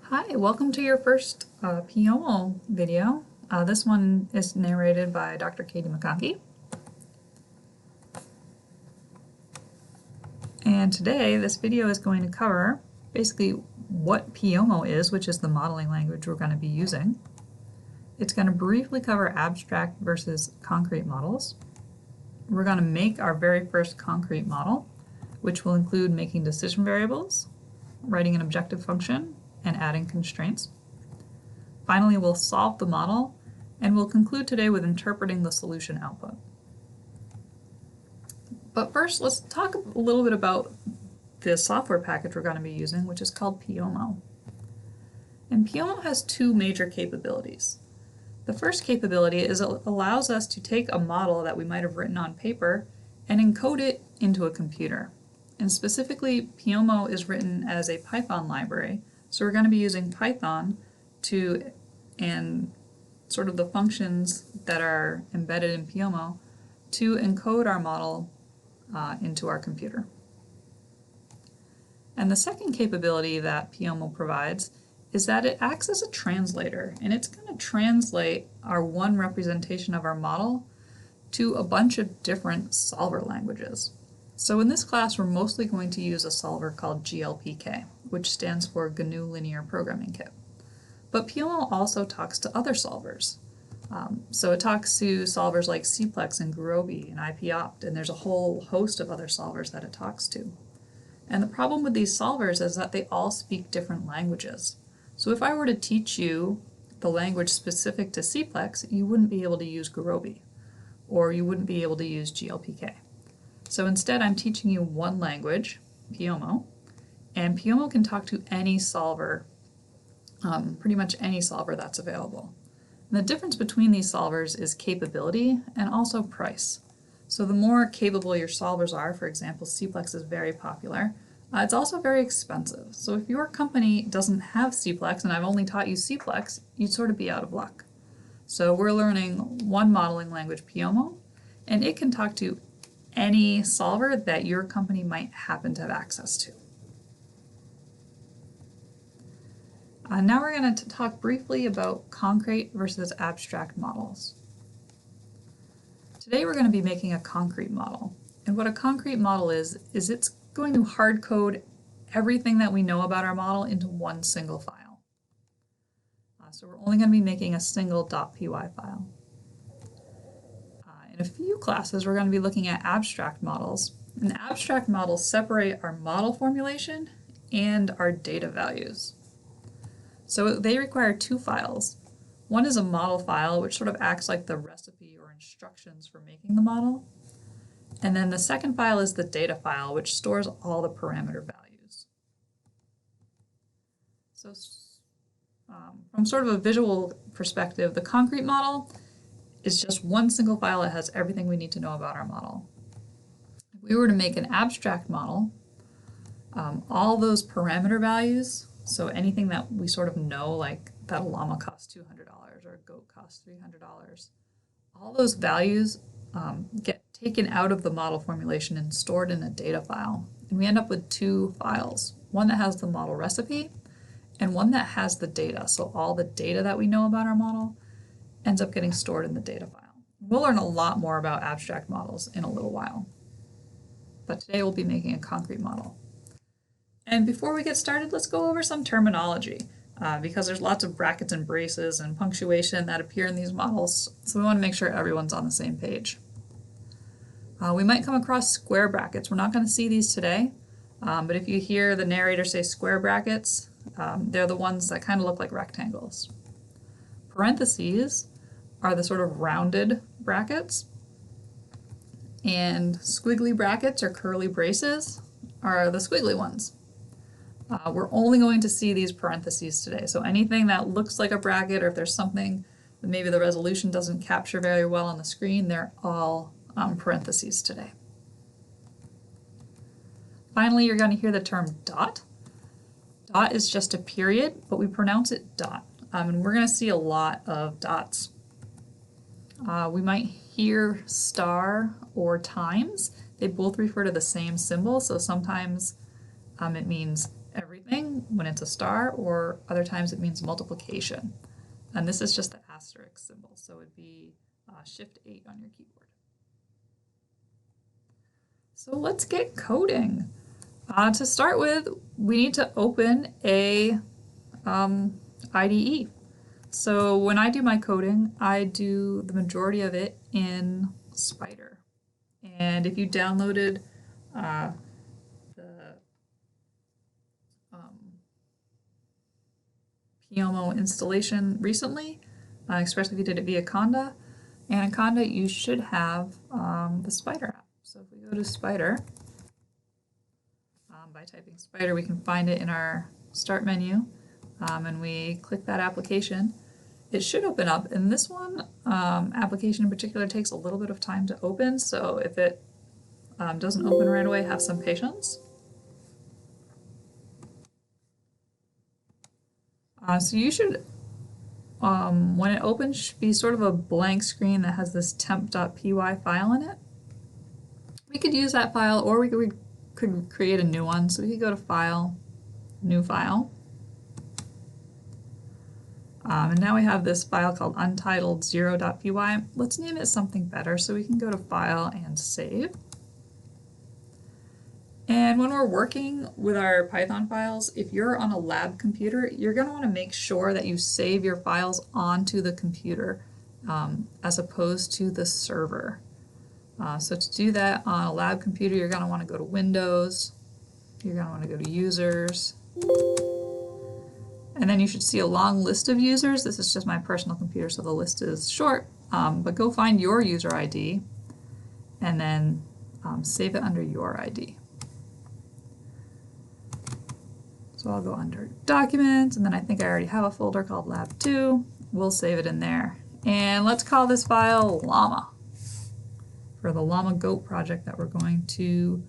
Hi, welcome to your first Pyomo video. This one is narrated by Dr. Katie McConkey. And today this video is going to cover basically what Pyomo is, which is the modeling language we're going to be using. It's going to briefly cover abstract versus concrete models. We're going to make our very first concrete model, which will include making decision variables, writing an objective function, and adding constraints. Finally, we'll solve the model, and we'll conclude today with interpreting the solution output. But first, let's talk a little bit about the software package we're going to be using, which is called Pyomo. And Pyomo has two major capabilities. The first capability is it allows us to take a model that we might have written on paper and encode it into a computer. And specifically, Pyomo is written as a Python library. So we're going to be using Python and sort of the functions that are embedded in Pyomo to encode our model into our computer. And the second capability that Pyomo provides is that it acts as a translator, and it's going to translate our one representation of our model to a bunch of different solver languages. So in this class, we're mostly going to use a solver called GLPK, which stands for GNU Linear Programming Kit. But Pyomo also talks to other solvers. So it talks to solvers like Cplex and Gurobi and IPOpt, and there's a whole host of other solvers that it talks to. And the problem with these solvers is that they all speak different languages. So if I were to teach you the language specific to Cplex, you wouldn't be able to use Gurobi, or you wouldn't be able to use GLPK. So instead, I'm teaching you one language, Pyomo, and Pyomo can talk to any solver, pretty much any solver that's available. And the difference between these solvers is capability and also price. So the more capable your solvers are, for example, Cplex is very popular, it's also very expensive. So if your company doesn't have Cplex and I've only taught you Cplex, you'd sort of be out of luck. So we're learning one modeling language, Pyomo, and it can talk to any solver that your company might happen to have access to. Now we're going to talk briefly about concrete versus abstract models. Today we're going to be making a concrete model. And what a concrete model is it's going to hard code everything that we know about our model into one single file. So we're only going to be making a single .py file. In a few classes, we're going to be looking at abstract models. And abstract models separate our model formulation and our data values. So they require two files. One is a model file, which sort of acts like the recipe or instructions for making the model. And then the second file is the data file, which stores all the parameter values. So from sort of a visual perspective, the concrete model is just one single file that has everything we need to know about our model. If we were to make an abstract model, all those parameter values, so anything that we sort of know, like that a llama costs $200 or a goat costs $300, all those values get taken out of the model formulation and stored in a data file. And we end up with two files, one that has the model recipe and one that has the data. So all the data that we know about our model ends up getting stored in the data file. We'll learn a lot more about abstract models in a little while. But today we'll be making a concrete model. And before we get started, let's go over some terminology because there's lots of brackets and braces and punctuation that appear in these models, so we want to make sure everyone's on the same page. We might come across square brackets. We're not going to see these today, but if you hear the narrator say square brackets, they're the ones that kind of look like rectangles. Parentheses are the sort of rounded brackets, and squiggly brackets or curly braces are the squiggly ones. We're only going to see these parentheses today, so anything that looks like a bracket, or if there's something that maybe the resolution doesn't capture very well on the screen, they're all parentheses today. Finally, you're going to hear the term dot. Dot is just a period, but we pronounce it dot, and we're going to see a lot of dots. We might hear star or times. They both refer to the same symbol, so sometimes it means everything, when it's a star, or other times it means multiplication. And this is just the asterisk symbol, so it would be Shift 8 on your keyboard. So let's get coding. To start with, we need to open a IDE. So when I do my coding, I do the majority of it in Spider. And if you downloaded the Pyomo installation recently, especially if you did it via Conda, Anaconda, you should have the Spider app. So if we go to Spider, by typing Spider, we can find it in our Start menu, and we click that application. It should open up, and this one application in particular takes a little bit of time to open, so if it doesn't open right away, have some patience. So you should, when it opens, should be sort of a blank screen that has this temp.py file in it. We could use that file, or we could create a new one. So we could go to File, New File. And now we have this file called Untitled 0.py. Let's name it something better, so we can go to File and Save. And when we're working with our Python files, if you're on a lab computer, you're going to want to make sure that you save your files onto the computer as opposed to the server. So to do that on a lab computer, you're going to want to go to Windows, you're going to want to go to Users, and then you should see a long list of users. This is just my personal computer, so the list is short, but go find your user ID and then save it under your ID. So I'll go under Documents, and then I think I already have a folder called Lab2. We'll save it in there. And let's call this file Llama for the Llama Goat project that we're going to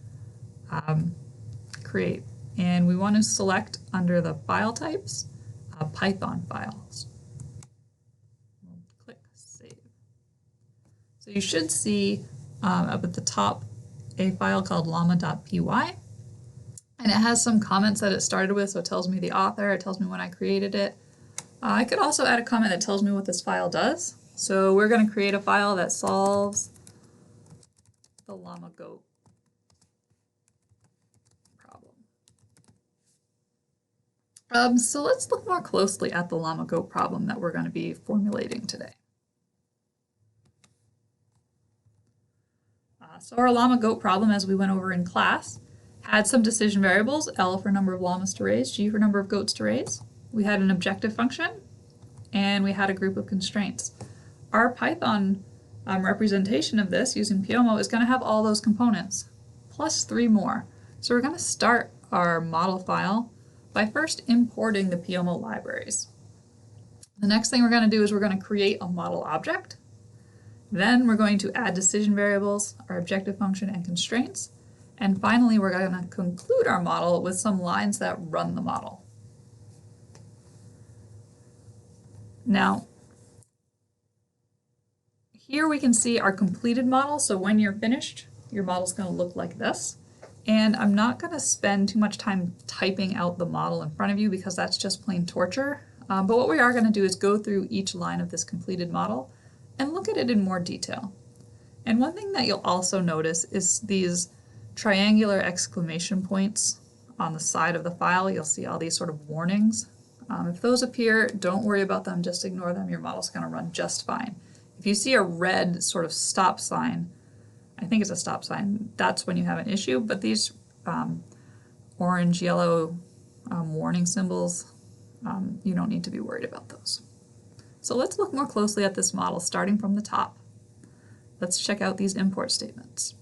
create. And we want to select under the file types, Python files. We'll click Save. So you should see up at the top a file called llama.py. And it has some comments that it started with, so it tells me the author, it tells me when I created it. I could also add a comment that tells me what this file does. So we're going to create a file that solves the llama goat problem. So let's look more closely at the llama goat problem that we're going to be formulating today. So our llama goat problem, as we went over in class, had some decision variables, L for number of llamas to raise, G for number of goats to raise. We had an objective function, and we had a group of constraints. Our Python representation of this using Pyomo is going to have all those components, plus 3 more. So we're going to start our model file by first importing the Pyomo libraries. The next thing we're going to do is we're going to create a model object. Then we're going to add decision variables, our objective function, and constraints. And finally, we're going to conclude our model with some lines that run the model. Now, here we can see our completed model. So when you're finished, your model's going to look like this. And I'm not going to spend too much time typing out the model in front of you because that's just plain torture. But what we are going to do is go through each line of this completed model and look at it in more detail. And one thing that you'll also notice is these triangular exclamation points on the side of the file. You'll see all these sort of warnings. If those appear, don't worry about them, just ignore them. Your model's going to run just fine. If you see a red sort of stop sign, I think it's a stop sign, that's when you have an issue, but these orange, yellow warning symbols, you don't need to be worried about those. So let's look more closely at this model starting from the top. Let's check out these import statements.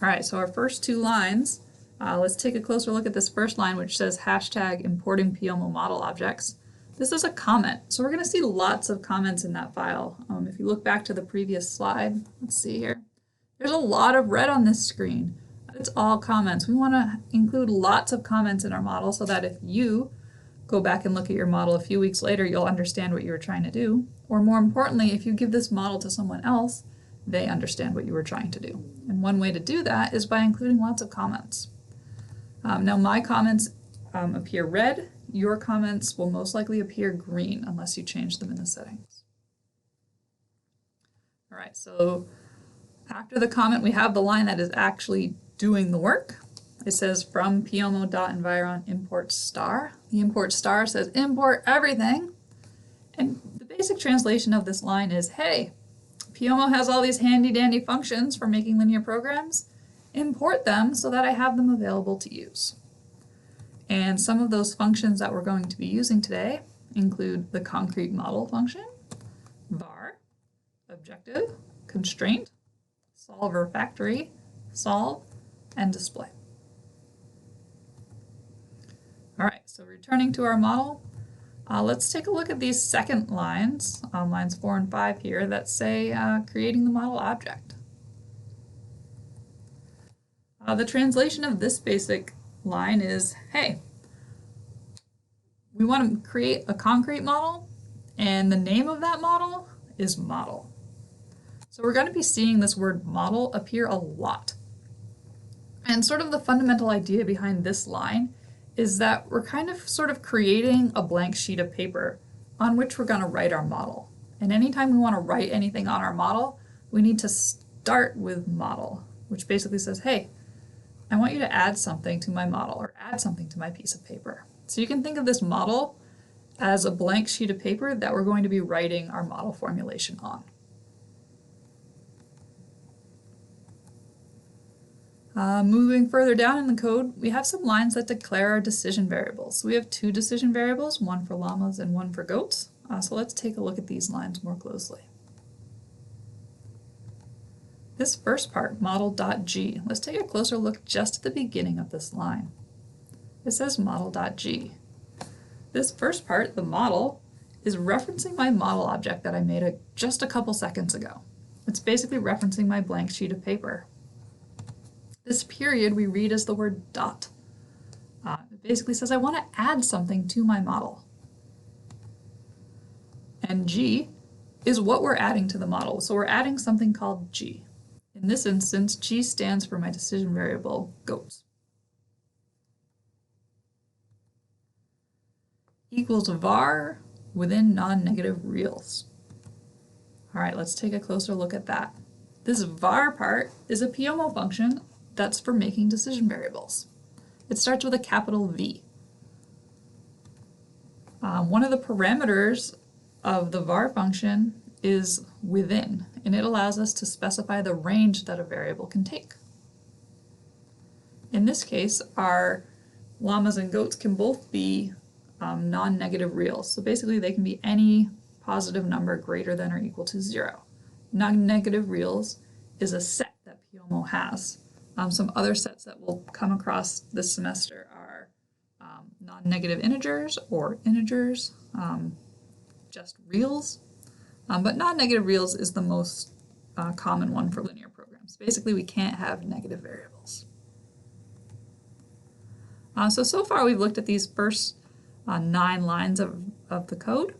All right, so our first 2 lines, let's take a closer look at this first line, which says hashtag importing Pyomo model objects. This is a comment, so we're going to see lots of comments in that file. If you look back to the previous slide, let's see here. There's a lot of red on this screen. It's all comments. We want to include lots of comments in our model so that if you go back and look at your model a few weeks later, you'll understand what you were trying to do. Or more importantly, if you give this model to someone else, they understand what you were trying to do. And one way to do that is by including lots of comments. Now my comments appear red, your comments will most likely appear green unless you change them in the settings. All right, so after the comment, we have the line that is actually doing the work. It says from pyomo.environ import star. The import star says import everything. And the basic translation of this line is, hey, Pyomo has all these handy dandy functions for making linear programs. Import them so that I have them available to use. And some of those functions that we're going to be using today include the ConcreteModel function, var, objective, constraint, solver factory, solve, and display. All right, so returning to our model, let's take a look at these second lines, lines 4 and 5 here, that say creating the model object. The translation of this basic line is, hey, we want to create a concrete model, and the name of that model is model. So we're going to be seeing this word model appear a lot. And sort of the fundamental idea behind this line is that we're kind of sort of creating a blank sheet of paper on which we're going to write our model. And anytime we want to write anything on our model, we need to start with model, which basically says, hey, I want you to add something to my model or add something to my piece of paper. So you can think of this model as a blank sheet of paper that we're going to be writing our model formulation on. Moving further down in the code, we have some lines that declare our decision variables. So we have 2 decision variables, one for llamas and one for goats. So let's take a look at these lines more closely. This first part, model.g, let's take a closer look just at the beginning of this line. It says model.g. This first part, the model, is referencing my model object that I made just a couple seconds ago. It's basically referencing my blank sheet of paper. This period we read as the word dot. It basically says I want to add something to my model. And G is what we're adding to the model. So we're adding something called G. In this instance, G stands for my decision variable, goats. Equals var within non-negative reals. All right, let's take a closer look at that. This var part is a Pyomo function that's for making decision variables. It starts with a capital V. One of the parameters of the var function is within, and it allows us to specify the range that a variable can take. In this case, our llamas and goats can both be non-negative reals. So basically they can be any positive number greater than or equal to 0. Non-negative reals is a set that Pyomo has. Some other sets that we'll come across this semester are non-negative integers or integers, just reals. But non-negative reals is the most common one for linear programs. Basically, we can't have negative variables. So far we've looked at these first 9 lines of the code.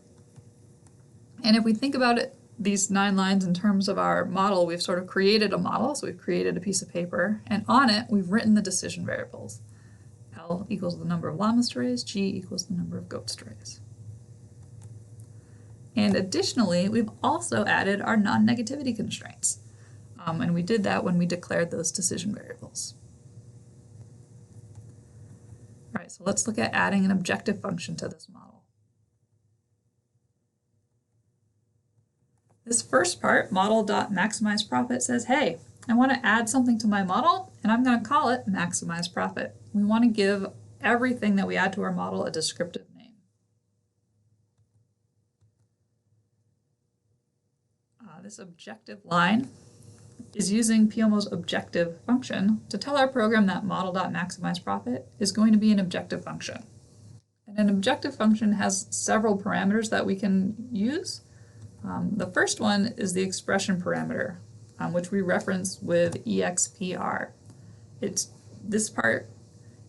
And if we think about it, these 9 lines in terms of our model, we've sort of created a model, so we've created a piece of paper, and on it we've written the decision variables. L equals the number of llamas to raise, G equals the number of goats to raise. And additionally, we've also added our non-negativity constraints. And we did that when we declared those decision variables. All right, so let's look at adding an objective function to this model. This first part, model.maximizeProfit, says, hey, I want to add something to my model, and I'm going to call it maximizeProfit. We want to give everything that we add to our model a descriptive name. This objective line is using Pyomo's objective function to tell our program that model.maximizeProfit is going to be an objective function. And an objective function has several parameters that we can use. The first one is the expression parameter, which we reference with expr. This part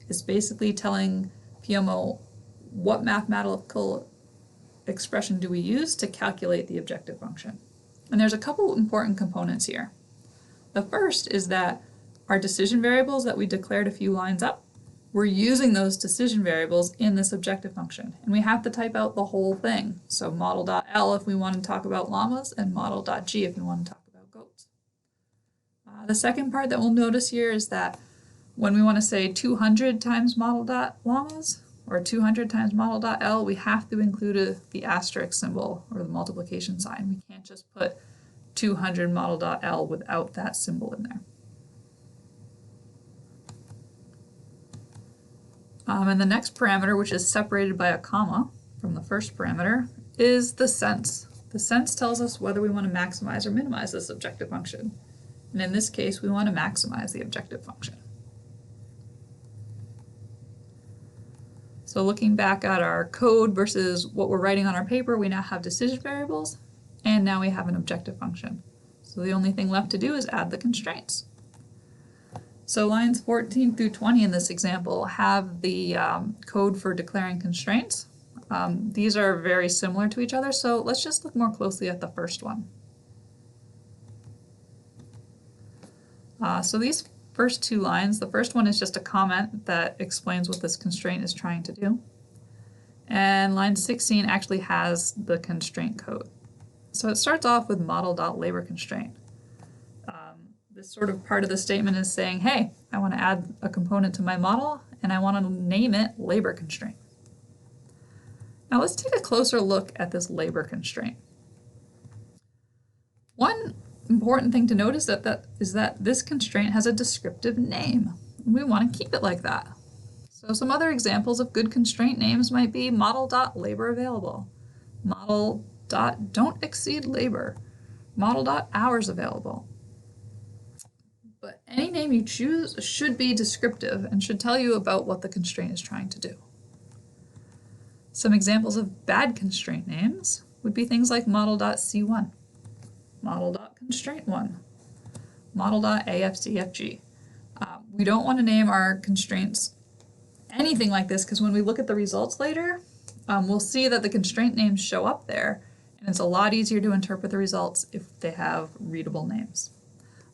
is basically telling Pyomo what mathematical expression do we use to calculate the objective function. And there's a couple important components here. The first is that our decision variables that we declared a few lines up we're using those decision variables in this objective function. And we have to type out the whole thing. So model.l if we want to talk about llamas, and model.g if we want to talk about goats. The second part that we'll notice here is that when we want to say 200 times model.llamas or 200 times model.l, we have to include the asterisk symbol or the multiplication sign. We can't just put 200 model.l without that symbol in there. And the next parameter, which is separated by a comma from the first parameter, is the sense. The sense tells us whether we want to maximize or minimize this objective function. And in this case, we want to maximize the objective function. So looking back at our code versus what we're writing on our paper, we now have decision variables, and now we have an objective function. So the only thing left to do is add the constraints. So lines 14 through 20 in this example have the code for declaring constraints. These are very similar to each other, so let's just look more closely at the first one. So these first two lines, the first one is just a comment that explains what this constraint is trying to do. And line 16 actually has the constraint code. So it starts off with model.labor constraint. This sort of part of the statement is saying, hey, I want to add a component to my model and I want to name it labor constraint. Now let's take a closer look at this labor constraint. One important thing to notice is that this constraint has a descriptive name. We want to keep it like that. So some other examples of good constraint names might be model.laborAvailable, model.don't exceed labor, model.hours available. But any name you choose should be descriptive and should tell you about what the constraint is trying to do. Some examples of bad constraint names would be things like model.c1, model.constraint1, model.afcfg. We don't want to name our constraints anything like this because when we look at the results later, we'll see that the constraint names show up there, and it's a lot easier to interpret the results if they have readable names.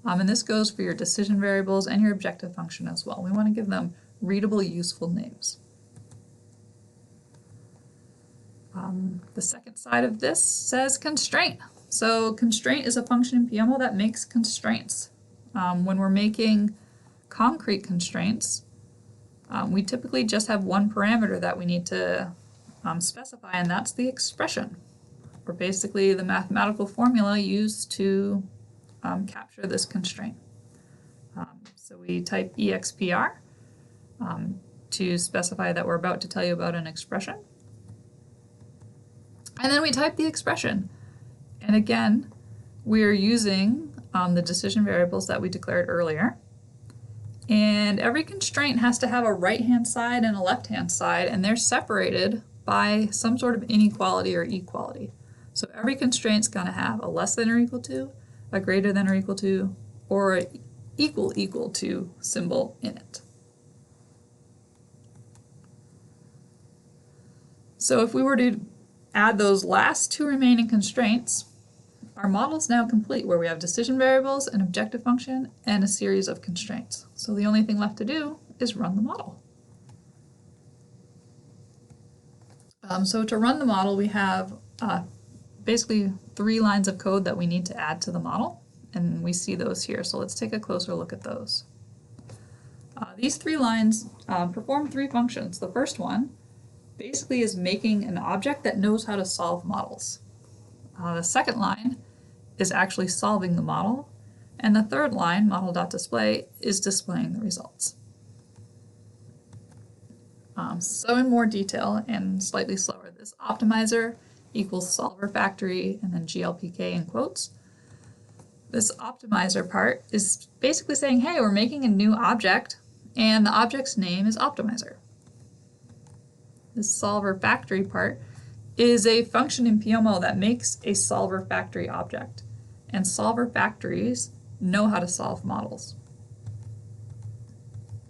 And this goes for your decision variables and your objective function as well. We want to give them readable, useful names. The second side of this says constraint. So constraint is a function in Pyomo that makes constraints. When we're making concrete constraints, we typically just have one parameter that we need to specify, and that's the expression, or basically the mathematical formula used to capture this constraint. So we type expr to specify that we're about to tell you about an expression. And then we type the expression. And again, we're using the decision variables that we declared earlier. And every constraint has to have a right-hand side and a left-hand side, and they're separated by some sort of inequality or equality. So every constraint's going to have a less than or equal to, a greater than or equal to, or an equal to symbol in it. So if we were to add those last two remaining constraints, our model is now complete, where we have decision variables, an objective function, and a series of constraints. So the only thing left to do is run the model. So to run the model, we have basically 3 lines of code that we need to add to the model, and we see those here. So let's take a closer look at those. These 3 lines perform 3 functions. The first one basically is making an object that knows how to solve models. The second line is actually solving the model, and the third line, model.display, is displaying the results. So in more detail and slightly slower, this optimizer equals solver factory and then GLPK in quotes. This optimizer part is basically saying, hey, we're making a new object and the object's name is optimizer. This solver factory part is a function in Pyomo that makes a solver factory object, and solver factories know how to solve models.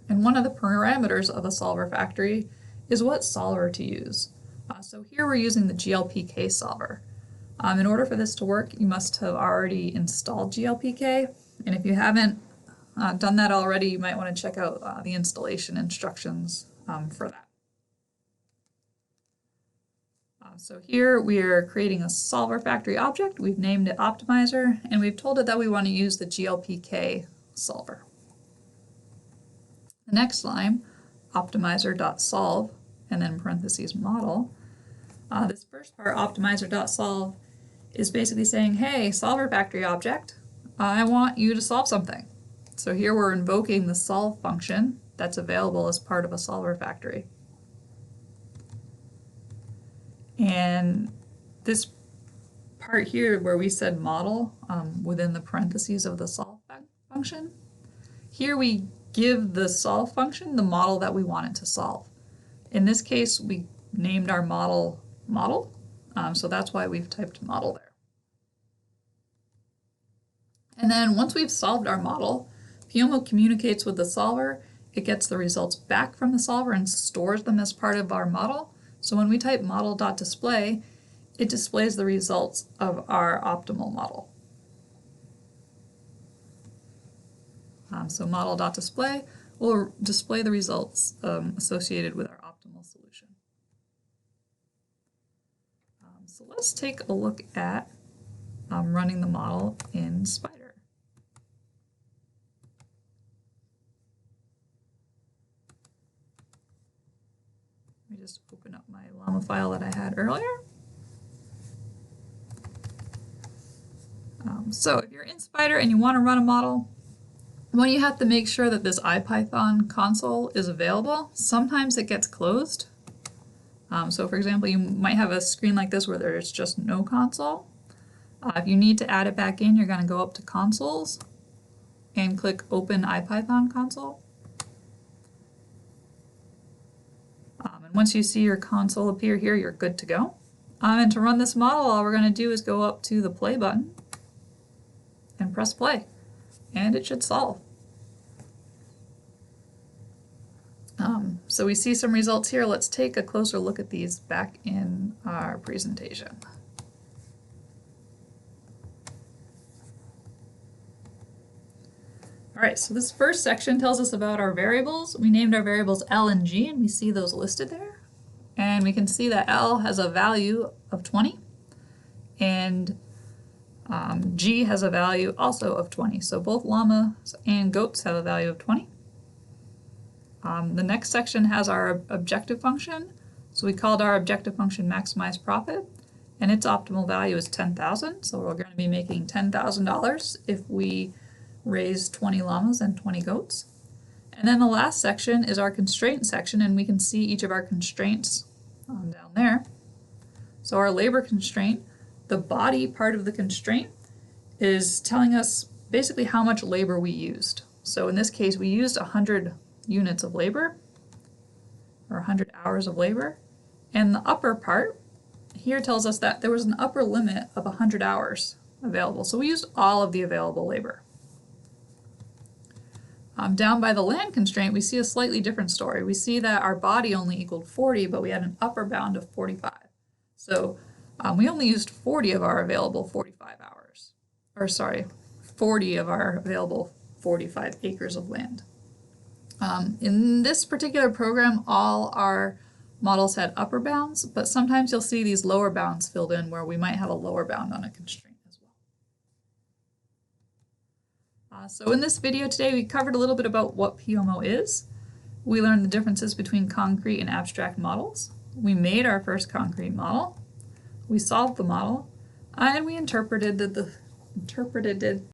And one of the parameters of a solver factory is what solver to use. So here we're using the GLPK solver. In order for this to work, you must have already installed GLPK, and if you haven't done that already, you might want to check out the installation instructions for that. So here we are creating a solver factory object. We've named it optimizer, and we've told it that we want to use the GLPK solver. The next line, optimizer.solve, and then parentheses model. This first part, optimizer.solve, is basically saying, hey, solver factory object, I want you to solve something. So here we're invoking the solve function that's available as part of a solver factory. And this part here where we said model within the parentheses of the solve function, here we give the solve function the model that we want it to solve. In this case, we named our model model, so that's why we've typed model there. And then once we've solved our model, Pyomo communicates with the solver. It gets the results back from the solver and stores them as part of our model. So when we type model.display, it displays the results of our optimal model. So model.display will display the results associated with our optimal solution. So let's take a look at running the model in Spider. Let me just open up my llama file that I had earlier. So if you're in Spider and you want to run a model, well, you have to make sure that this IPython console is available. Sometimes it gets closed. So for example, you might have a screen like this where there's just no console. If you need to add it back in, you're going to go up to Consoles and click Open IPython Console. And once you see your console appear here, you're good to go. And to run this model, all we're going to do is go up to the play button and press play, and it should solve. So we see some results here. Let's take a closer look at these back in our presentation. All right, so this first section tells us about our variables. We named our variables L and G, and we see those listed there. And we can see that L has a value of 20, and G has a value also of 20. So both llamas and goats have a value of 20. The next section has our objective function. So we called our objective function maximize profit, and its optimal value is 10,000. So we're going to be making $10,000 if we raise 20 llamas and 20 goats. And then the last section is our constraint section, and we can see each of our constraints down there. So our labor constraint, the body part of the constraint, is telling us basically how much labor we used. So in this case, we used 100 units of labor, or 100 hours of labor. And the upper part here tells us that there was an upper limit of 100 hours available. So we used all of the available labor. Down by the land constraint, we see a slightly different story. We see that our body only equaled 40, but we had an upper bound of 45. So we only used 40 of our available 45 hours. Or sorry, 40 of our available 45 acres of land. In this particular program, all our models had upper bounds, but sometimes you'll see these lower bounds filled in where we might have a lower bound on a constraint as well. So in this video today, we covered a little bit about what Pyomo is. We learned the differences between concrete and abstract models. We made our first concrete model. We solved the model, and we interpreted